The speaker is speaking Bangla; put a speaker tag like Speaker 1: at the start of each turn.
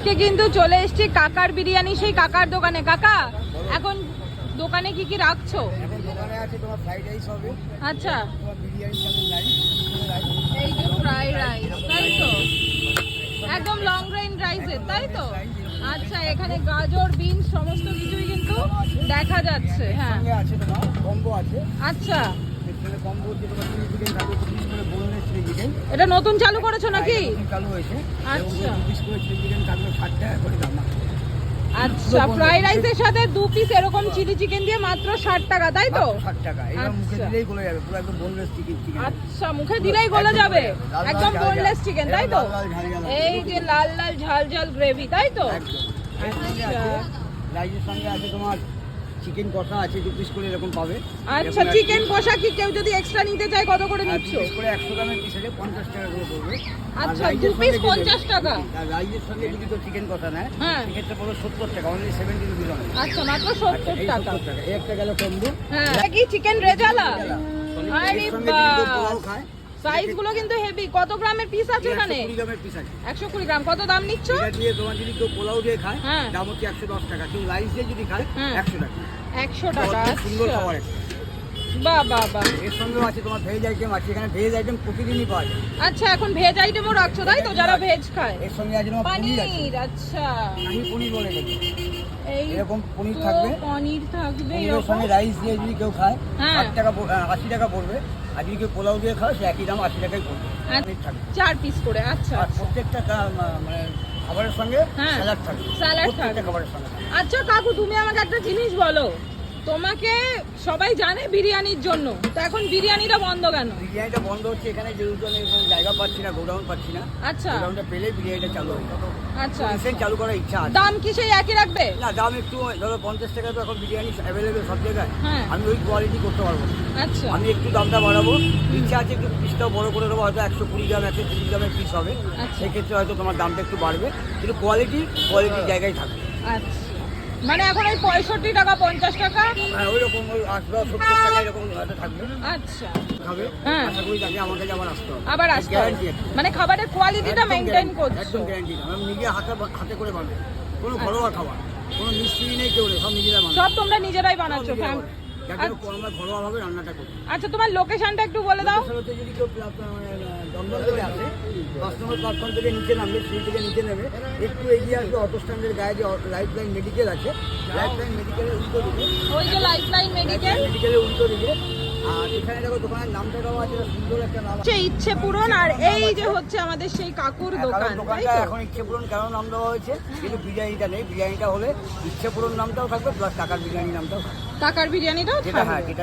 Speaker 1: আজকে কিন্তু চলে এসেছি কাকার বিরিয়ানি, সেই কাকার দোকানে। কাকা, এখন দোকানে কি কি রাখছো?
Speaker 2: এখন দোকানে আছে তোমার ফ্রাইড রাইস হবে।
Speaker 1: আচ্ছা,
Speaker 2: তোমার বিরিয়ানি সাথে রাইস।
Speaker 1: এই যে ফ্রাইড রাইস, তাই তো? একদম লং রেঞ্জ রাইসের, তাই তো? আচ্ছা, এখানে গাজর, বিনস সমস্ত কিছুই কিন্তু দেখা যাচ্ছে। হ্যাঁ,
Speaker 2: সঙ্গে আছে তোমার কম্বো আছে।
Speaker 1: আচ্ছা,
Speaker 2: এখানে কম্বো হচ্ছে তোমার চিলি চিকেন থাকবে, 2 পিস করে বোনলেস চিলি চিকেন।
Speaker 1: এটা নতুন চালু করেছো নাকি?
Speaker 2: নতুন চালু হয়েছে।
Speaker 1: আচ্ছা।
Speaker 2: 2 পিস করে চিলি চিকেন থাকবে 60 টাকা করে দাম।
Speaker 1: আচ্ছা, ফ্রাইড রাইসের সাথে 2 পিস এরকম চিলি চিকেন দিয়ে মাত্র 60 টাকা, তাই তো?
Speaker 2: 60 টাকা। এটা মুখে দিলেই গলে যাবে, পুরো একদম বোনলেস চিকেন।
Speaker 1: আচ্ছা, মুখে দিলেই গলে যাবে, একদম বোনলেস চিকেন, তাই তো? এই যে লাল লাল ঝাল ঝাল গ্রেভি, তাই তো? আচ্ছা
Speaker 2: রাইসের সঙ্গে আছে তোমার চিকেন কষা আছে, 2 পিস করে এরকম পাবে।
Speaker 1: আচ্ছা, চিকেন কষা কি কেউ যদি এক্সট্রা নিতে চায় কত করে নিচ্ছ?
Speaker 2: 2 পিস করে 100 গ্রামের পিস আছে 50 টাকা করে পড়বে।
Speaker 1: আচ্ছা, 2 পিস 50 টাকা।
Speaker 2: আর রাইসের সঙ্গে যদি কেউ চিকেন কষা নেয়
Speaker 1: হ্যাঁ,
Speaker 2: সেক্ষেত্রে পড়বে 70 টাকা, অনলি 70 রুপিস হবে।
Speaker 1: আচ্ছা, মাত্র 70 টাকা।
Speaker 2: এই একটা গেল কম্বো।
Speaker 1: হ্যাঁ, এটা কি চিকেন রেজালা? আরে
Speaker 2: এর সঙ্গে যদি কেউ পোলাও
Speaker 1: বাস,
Speaker 2: খায়,
Speaker 1: সাইজ গুলো কিন্তু হেভি। কত গ্রামের পিস আছে এখানে?
Speaker 2: 120 গ্রামের পিস আছে।
Speaker 1: 120 গ্রাম। কত দাম নিচ্ছ?
Speaker 2: এটা দিয়ে তোমার যদি কেউ পোলাও দিয়ে খায়
Speaker 1: হ্যাঁ,
Speaker 2: দাম হচ্ছে 110 টাকা, কেউ রাইস দিয়ে যদি খায়
Speaker 1: হ্যাঁ,
Speaker 2: 100 টাকা।
Speaker 1: 100 টাকা।
Speaker 2: খুব সুন্দর
Speaker 1: আচ্ছা,
Speaker 2: খাবার একটা।
Speaker 1: বাহ বাহ বাহ।
Speaker 2: এর সঙ্গেও আছে তোমার ভেজ আইটেম আছে, এখানে ভেজ আইটেম প্রতিদিনই পাওয়া যায়।
Speaker 1: আচ্ছা, এখন ভেজ আইটেমও রাখছো, তাই তো? যারা ভেজ খায়।
Speaker 2: এর সঙ্গে আছে তোমার পনির আছে,
Speaker 1: পনির, আচ্ছা,
Speaker 2: আমি পনির বলে গেছি।
Speaker 1: এই
Speaker 2: এরকম পনির
Speaker 1: তো
Speaker 2: থাকবে।
Speaker 1: পনির থাকবে
Speaker 2: পনিরের
Speaker 1: এরকম।
Speaker 2: সঙ্গে রাইস দিয়ে যদি কেউ খায়
Speaker 1: হ্যাঁ,
Speaker 2: 80 টাকা পড়বে। আর যদি কেউ পোলাও দিয়ে খায় সে একই দাম 80 টাকাই পড়বে। পনির থাকবে
Speaker 1: 4 পিস করে। আচ্ছা
Speaker 2: আর
Speaker 1: আচ্ছা,
Speaker 2: প্রত্যেকটা মানে খাবারের সঙ্গে
Speaker 1: হ্যাঁ,
Speaker 2: স্যালাড থাকবে।
Speaker 1: স্যালাড
Speaker 2: প্রত্যেকটা
Speaker 1: থাকবে।
Speaker 2: খাবারের সঙ্গে।
Speaker 1: আচ্ছা কাকু, তুমি আমাকে একটা জিনিস বলো, তোমাকে সবাই জানে বিরিয়ানির জন্য, তো এখন বিরিয়ানিটা বন্ধ কেন?
Speaker 2: বিরিয়ানিটা বন্ধ হচ্ছে এখানে যেহেতু আমি কোনো জায়গা পাচ্ছি না, গোডাউন পাচ্ছি না।
Speaker 1: আচ্ছা
Speaker 2: গোডাউনটা পেলে বিরিয়ানিটা চালু হবে।
Speaker 1: আচ্ছা,
Speaker 2: রিসেন্ট চালু করার ইচ্ছা আছে।
Speaker 1: দাম কি সেই একই রাখবে?
Speaker 2: না, দাম একটু ধরো 50 টাকা তো এখন বিরিয়ানি অ্যাভেলেবেল সব জায়গায়।
Speaker 1: হ্যাঁ,
Speaker 2: আমি ওই কোয়ালিটি করতে পারবো না।
Speaker 1: আচ্ছা,
Speaker 2: আমি একটু দামটা বাড়াবো, ইচ্ছা আছে একটু পিসটাও বড় করে দেবো, হয়তো 120 গ্রাম 130 গ্রামের পিস হবে।
Speaker 1: আচ্ছা।
Speaker 2: সেক্ষেত্রে হয়তো তোমার দামটা একটু বাড়বে, কিন্তু কোয়ালিটির জায়গায় থাকবে।
Speaker 1: আচ্ছা, মানে এখন ওই 65 টাকা 50 টাকা।
Speaker 2: হ্যাঁ, ওই রকম ওই 80-70 টাকা এরকম হয়তো থাকবে।
Speaker 1: আচ্ছা,
Speaker 2: খাবে,
Speaker 1: হ্যাঁ,
Speaker 2: আশা করি তাকে আমার কাছে আবার আসতে হবে।
Speaker 1: আবার আসতে হবে।
Speaker 2: গ্যারান্টি আছে।
Speaker 1: মানে খাবারের কোয়ালিটিটা
Speaker 2: একদম
Speaker 1: মেইনটেইন
Speaker 2: guarantee,
Speaker 1: করছো?
Speaker 2: একদম গ্যারান্টি। আমি নিজে হাতে করে বানাই, কোনো ঘরোয়া খাবার, কোনো মিস্ত্রি নেই, কেউ নেই, সব নিজেরা বানাই।
Speaker 1: সব তোমরা নিজেরাই বানাচ্ছো?
Speaker 2: সব নিজেরা
Speaker 1: ফ্যাম-
Speaker 2: বানাই। যাতে আমরা ঘরোয়াভাবে রান্নাটা করি।
Speaker 1: আচ্ছা, তোমার লোকেশনটা একটু বলে দাও।
Speaker 2: লোকেশনতে যদি কেউ দমদম থেকে আসে, 5 নম্বর প্ল্যাটফর্ম থেকে নিচে নামবে, সিঁড়ি থেকে নিচে নেমে একটু এগিয়ে আসবে, অটো স্ট্যান্ডের গায়ে যে লাইফ লাইন মেডিকেল আছে, লাইফ লাইন মেডিকেলের উল্টো দিকে,
Speaker 1: ওই যে লাইফলাইন মেডিকেল,
Speaker 2: মেডিকেলের উল্টো দিকে। আর এখানে দেখো দোকানের নামটা দেওয়া আছে, সুন্দর একটা নাম আছে।
Speaker 1: সেই ইচ্ছে পূরণ। আর এই যে হচ্ছে আমাদের সেই কাকুর দোকান,
Speaker 2: কারণ
Speaker 1: তাই
Speaker 2: দোকানটা
Speaker 1: তো?
Speaker 2: এখন ইচ্ছে পূরণ কেন নাম দেওয়া হয়েছে, কিন্তু বিরিয়ানিটা নেই। বিরিয়ানিটা হলে ইচ্ছে পূরণ নামটাও থাকবে, প্লাস টাকার বিরিয়ানি নামটাও থাকবে।
Speaker 1: কাকার বিরিয়ানিটাও
Speaker 2: যেটা
Speaker 1: থাকবে।
Speaker 2: হ্যাঁ যেটা